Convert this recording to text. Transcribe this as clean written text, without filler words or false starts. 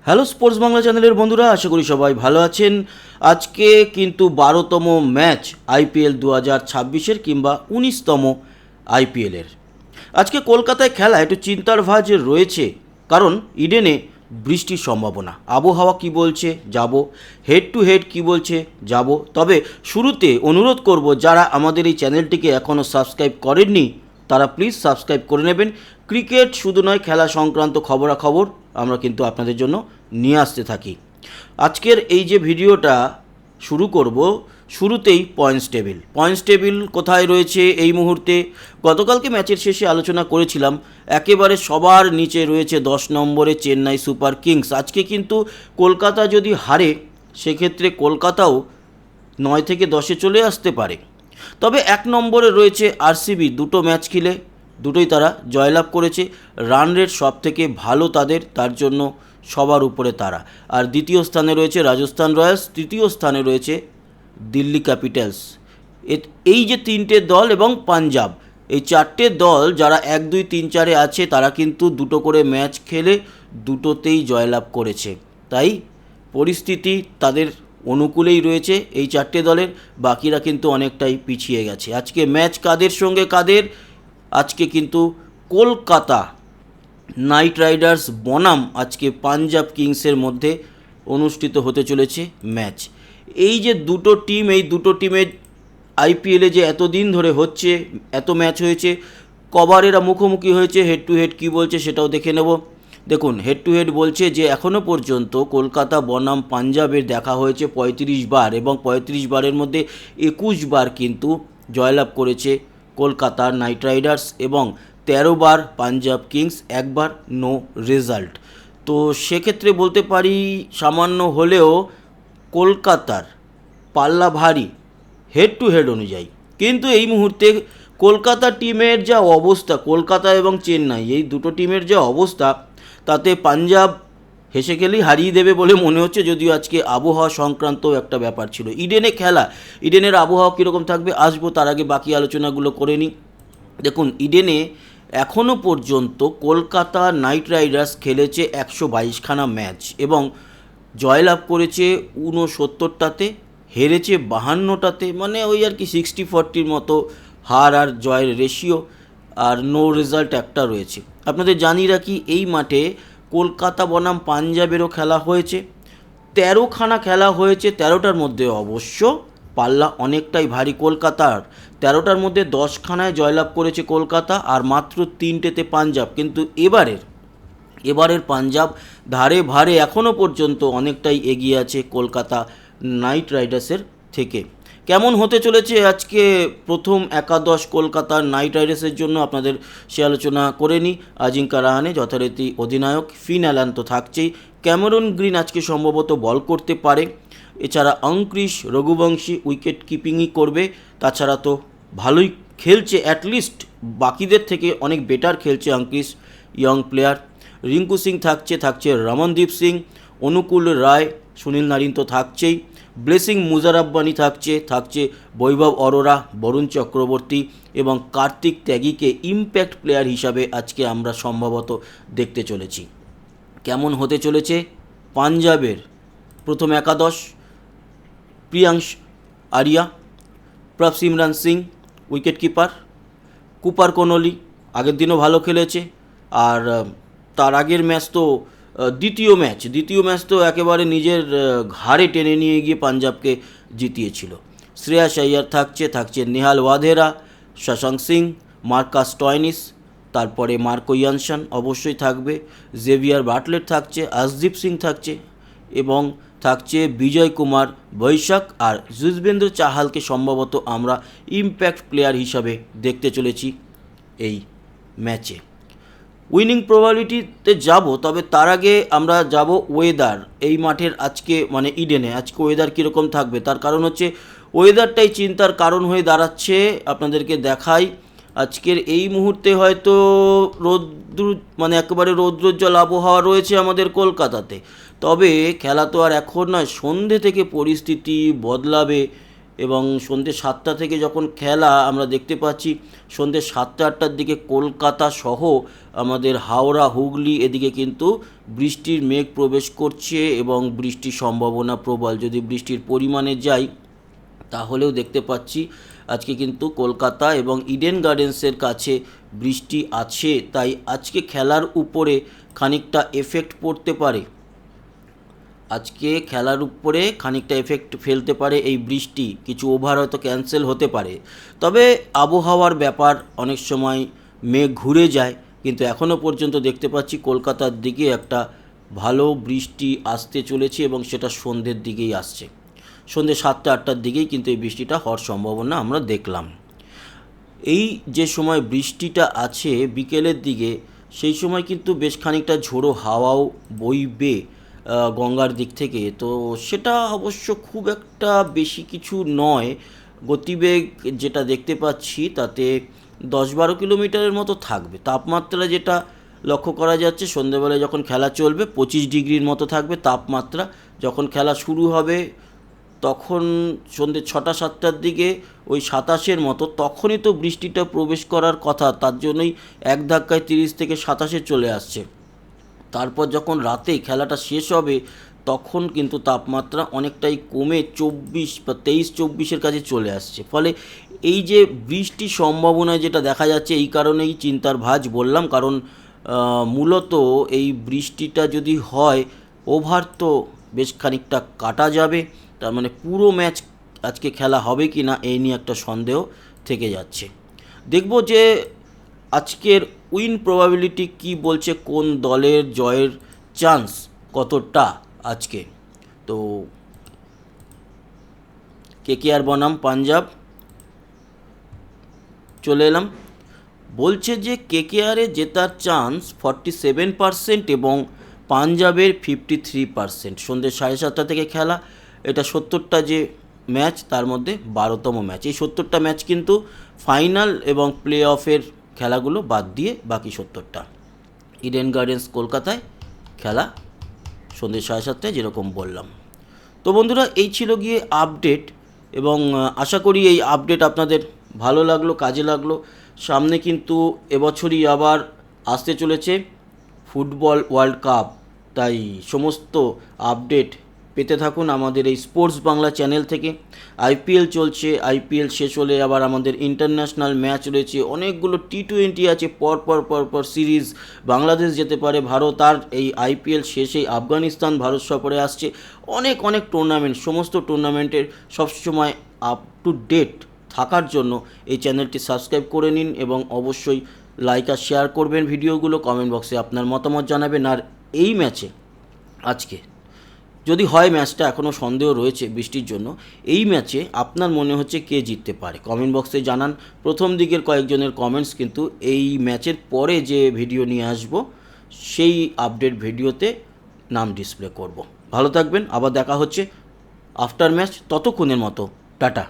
Hello sports Bangla চ্যানেলের বন্ধুরা, আশা করি সবাই ভালো আছেন। আজকে কিন্তু 12তম ম্যাচ আইপিএল 2026-এর কিংবা 19তম আইপিএলের। আজকে কলকাতায় খেলা একটু চিন্তার ভাঁজ রয়েছে, কারণ ইডেনে বৃষ্টির সম্ভাবনা। আবহাওয়া কি বলছে যাব, হেড টু হেড কি বলছে যাব। তবে শুরুতে অনুরোধ করব, যারা আমাদের এই চ্যানেলটিকে এখনও সাবস্ক্রাইব করেননি তারা প্লিজ সাবস্ক্রাইব করে নেবেন। ক্রিকেট শুধু নয়, খেলা সংক্রান্ত খবরাখবর আমরা কিন্তু আপনাদের জন্য নিয়ে আসতে থাকি। আজকের এই যে ভিডিওটা শুরু করব, শুরুতেই পয়েন্টস টেবিল কোথায় রয়েছে এই মুহূর্তে। গতকালকে ম্যাচের শেষে আলোচনা করেছিলাম, একেবারে সবার নিচে রয়েছে 10 নম্বরে চেন্নাই সুপার কিংস। আজকে কিন্তু কলকাতা যদি হারে, সেক্ষেত্রে কলকাতাও 9 থেকে 10-এ চলে আসতে পারে। তবে 1 নম্বরে রয়েছে আরসিবি। দুটো ম্যাচ খেলে দুটোই তারা জয়লাভ করেছে। রান রেট সব থেকে ভালো তাদের, তার জন্য সবার উপরে তারা। আর দ্বিতীয় স্থানে রয়েছে রাজস্থান রয়্যালস, তৃতীয় স্থানে রয়েছে দিল্লি ক্যাপিটালস। এই যে তিনটে দল এবং পাঞ্জাব, এই চারটে দল যারা 1, 2, 3, 4-এ আছে, তারা কিন্তু দুটো করে ম্যাচ খেলে দুটোতেই জয়লাভ করেছে। তাই পরিস্থিতি তাদের অনুকূলেই রয়েছে এই চারটে দলের। বাকিরা কিন্তু অনেকটাই পিছিয়ে গেছে। আজকে ম্যাচ কাদের সঙ্গে কাদের? আজকে কিন্তু কলকাতা নাইট রাইডার্স বনাম আজকে পাঞ্জাব কিংসের মধ্যে অনুষ্ঠিত হতে চলেছে ম্যাচ। এই যে দুটো টিম, এই দুটো টিমের আইপিএলে যে এতদিন ধরে হচ্ছে, এত ম্যাচ হয়েছে, কবার এরা মুখোমুখি হয়েছে, হেড টু হেড কী বলছে সেটাও দেখে নেব। দেখুন, হেড টু হেড বলছে যে এখনও পর্যন্ত কলকাতা বনাম পাঞ্জাবের দেখা হয়েছে 35 বার, এবং 35 বারের মধ্যে 21 বার কিন্তু জয়লাভ করেছে কলকাতার নাইট রাইডার্স, এবং 13 বার পাঞ্জাব কিংস, একবার নো রেজাল্ট। তো সেক্ষেত্রে বলতে পারি সামান্য হলেও কলকাতার পাল্লা ভারী হেড টু হেড অনুযায়ী। কিন্তু এই মুহূর্তে কলকাতা টিমের যা অবস্থা, কলকাতা এবং চেন্নাই এই দুটো টিমের যা অবস্থা, তাতে পাঞ্জাব হেসে খেলেই হারিয়ে দেবে বলে মনে হচ্ছে। যদিও আজকে আবহাওয়া সংক্রান্ত একটা ব্যাপার ছিল। ইডেনে খেলা, ইডেনের আবহাওয়া কীরকম থাকবে আসবো, তার আগে বাকি আলোচনাগুলো করে নিই। দেখুন, ইডেনে এখনও পর্যন্ত কলকাতা নাইট রাইডার্স খেলেছে 122খানা ম্যাচ এবং জয়লাভ করেছে 69টাতে, হেরেছে 52টাতে। মানে ওই আর কি 60-40 মতো হার আর জয়ের রেশিও, আর নো রেজাল্ট একটা রয়েছে। আপনাদের জানিয়ে রাখি, এই মাঠে কলকাতা বনাম পাঞ্জাবেরও খেলা হয়েছে, 13খানা খেলা হয়েছে। 13টার মধ্যে অবশ্য পাল্লা অনেকটাই ভারী কলকাতার। 13টার মধ্যে 10খানায় জয়লাভ করেছে কলকাতা, আর মাত্র 3টেতে পাঞ্জাব। কিন্তু এবারের পাঞ্জাব ধারে ভারে এখনও পর্যন্ত অনেকটাই এগিয়ে আছে কলকাতা নাইট রাইডার্সের থেকে। কেমন হতে চলেছে আজকে প্রথম একাদশ কলকাতার নাইট রাইডার্সের জন্য, আপনাদের সে আলোচনা করে নিই। আজিঙ্কা রাহানে যথারীতি অধিনায়ক, ফিন অ্যালান তো থাকছেই, ক্যামেরন গ্রিন আজকে সম্ভবত বল করতে পারে, এছাড়া অঙ্কৃশ রঘুবংশী উইকেট কিপিংই করবে। তাছাড়া তো ভালোই খেলছে, অ্যাটলিস্ট বাকিদের থেকে অনেক বেটার খেলছে অঙ্কৃশ, ইয়ং প্লেয়ার। রিঙ্কু সিং থাকছে রমনদীপ সিং, অনুকূল রায়, সুনীল নারিন তো থাকছেই, ব্লেসিং মুজারাব্বানি থাকছে বৈভব অরোরা, বরুণ চক্রবর্তী এবং কার্তিক ত্যাগীকে ইম্প্যাক্ট প্লেয়ার হিসাবে আজকে আমরা সম্ভবত দেখতে চলেছি। কেমন হতে চলেছে পাঞ্জাবের প্রথম একাদশ? Priyansh Arya, Prabhsimran Singh wicket keeper, Cooper Connolly আগের দিনও ভালো খেলেছে, আর তার আগের ম্যাচ তো দ্বিতীয় ম্যাচ তো একেবারে নিজের ঘাড়ে টেনে নিয়ে গিয়ে পাঞ্জাবকে জিতিয়েছিল। শ্রেয়াস আইয়ার থাকছে নেহাল ওয়াধেরা, শশাঙ্ক সিং, মার্কাস স্টয়নিস, তারপরে মার্কো ইয়ানসন অবশ্যই থাকবে, জেভিয়ার বাটলেট থাকছে, আশদীপ সিং থাকছে, এবং থাকছে বিজয় কুমার বৈশাখ, আর যুজবেন্দ্র চাহালকে সম্ভবত আমরা ইম্প্যাক্ট প্লেয়ার হিসাবে দেখতে চলেছি এই ম্যাচে। উইনিং প্রবাবিলিটিতে যাব, তবে তার আগে আমরা যাব ওয়েদার। এই মাঠের আজকে মানে ইডেনে আজকে ওয়েদার কীরকম থাকবে, তার কারণ হচ্ছে ওয়েদারটাই চিন্তার কারণ হয়ে দাঁড়াচ্ছে। আপনাদেরকে দেখাই, আজকের এই মুহূর্তে হয়তো মানে একেবারে রৌদ্রোজ্জ্বল আবহাওয়া রয়েছে আমাদের কলকাতাতে। তবে খেলা তো আর এখন নয়, সন্ধে থেকে পরিস্থিতি বদলাবে এবং সন্ধ্যে 7টা থেকে যখন খেলা আমরা দেখতে পাচ্ছি সন্ধ্যে 7টা-8টার দিকে কলকাতা সহ আমাদের হাওড়া হুগলি এদিকে কিন্তু বৃষ্টির মেঘ প্রবেশ করছে এবং বৃষ্টির সম্ভাবনা প্রবল। যদি বৃষ্টির পরিমাণে যাই তাহলেও দেখতে পাচ্ছি আজকে কিন্তু কলকাতা এবং ইডেন গার্ডেন্সের কাছে বৃষ্টি আছে, তাই আজকে খেলার উপরে খানিকটা এফেক্ট পড়তে পারে। আজকে খেলার উপরে খানিকটা এফেক্ট ফেলতে পারে এই বৃষ্টি, কিছু ওভার হয়তো ক্যান্সেল হতে পারে। তবে আবহাওয়ার ব্যাপার, অনেক সময় মেঘ ঘুরে যায়, কিন্তু এখনও পর্যন্ত দেখতে পাচ্ছি কলকাতার দিকে একটা ভালো বৃষ্টি আসতে চলেছে এবং সেটা সন্ধ্যের দিকেই আসছে। সন্ধ্যে 7টা-8টার দিকেই কিন্তু এই বৃষ্টিটা হওয়ার সম্ভাবনা আমরা দেখলাম। এই যে সময় বৃষ্টিটা আছে বিকেলের দিকে, সেই সময় কিন্তু বেশ খানিকটা ঝোড়ো হাওয়াও বইবে গঙ্গার দিক থেকে। তো সেটা অবশ্য খুব একটা বেশি কিছু নয়, গতিবেগ যেটা দেখতে পাচ্ছি তাতে 10-12 কিলোমিটারের মতো থাকবে। তাপমাত্রা যেটা লক্ষ্য করা যাচ্ছে সন্ধ্যেবেলায় যখন খেলা চলবে 25 ডিগ্রির মতো থাকবে তাপমাত্রা। যখন খেলা শুরু হবে তখন সন্ধ্যে 6টা-7টার দিকে ওই 27-এর মতো, তখনই তো বৃষ্টিটা প্রবেশ করার কথা, তার জন্যই এক ধাক্কায় 30 থেকে 27-এ চলে আসছে। তারপর যখন রাতে খেলাটা শেষ হবে তখন কিন্তু তাপমাত্রা অনেকটাই কমে 24 বা 23-24-এর কাছে চলে আসছে। ফলে এই যে বৃষ্টির সম্ভাবনা যেটা দেখা যাচ্ছে, এই কারণেই চিন্তার ভাঁজ বললাম, কারণ মূলত এই বৃষ্টিটা যদি হয় ওভার তো বেশ খানিকটা কাটা যাবে, তার মানে পুরো ম্যাচ আজকে খেলা হবে কি না এই নিয়ে একটা সন্দেহ থেকে যাচ্ছে। দেখব যে আজকের উইন প্রবাবিলিটি কি বলছে, কোন দলের জয়ের চান্স কতটা আজকে। তো কেকেআর বনাম পাঞ্জাব চলে এলাম, বলছে যে কেকেআরে জেতার চান্স 47% এবং পাঞ্জাবের 53%। সন্ধ্যে 7:30 থেকে খেলা, এটা 70টা যে ম্যাচ তার মধ্যে 12তম ম্যাচ। এই 70টা ম্যাচ কিন্তু ফাইনাল এবং প্লে অফের খেলাগুলো বাদ দিয়ে বাকি 70টা। ইডেন গার্ডেন্স কলকাতায় খেলা সন্ধ্যে 7:30টায় যেরকম বললাম। তো বন্ধুরা, এই ছিল গিয়ে আপডেট, এবং আশা করি এই আপডেট আপনাদের ভালো লাগলো, কাজে লাগলো। সামনে কিন্তু এবছরই আবার আসতে চলেছে ফুটবল ওয়ার্ল্ড কাপ, তাই সমস্ত আপডেট পেতে থাকুন আমাদের এই স্পোর্টস বাংলা চ্যানেল থেকে। আইপিএল চলছে, আইপিএল শেষ হলে আবার আমাদের ইন্টারন্যাশনাল ম্যাচ রয়েছে, অনেকগুলো টি20 আছে পর সিরিজ। বাংলাদেশ যেতে পারে ভারত, আর এই আইপিএল শেষেই আফগানিস্তান ভারত সফরে আসছে। অনেক টুর্নামেন্ট, সমস্ত টুর্নামেন্টের সবসময় আপ টু ডেট থাকার জন্য এই চ্যানেলটি সাবস্ক্রাইব করে নিন এবং অবশ্যই লাইক আর শেয়ার করবেন ভিডিওগুলো। কমেন্ট বক্সে আপনার মতামত জানাবেন। আর এই ম্যাচে আজকে যদি হয়, ম্যাচটা এখনও সন্দেহ রয়েছে বৃষ্টির জন্য, এই ম্যাচে আপনার মনে হচ্ছে কে জিততে পারে কমেন্ট বক্সে জানান। প্রথম দিকের কয়েকজনের কমেন্টস কিন্তু এই ম্যাচের পরে যে ভিডিও নিয়ে আসব সেই আপডেট ভিডিওতে নাম ডিসপ্লে করব। ভালো থাকবেন, আবার দেখা হচ্ছে আফটার ম্যাচ, ততক্ষণের মতো টাটা।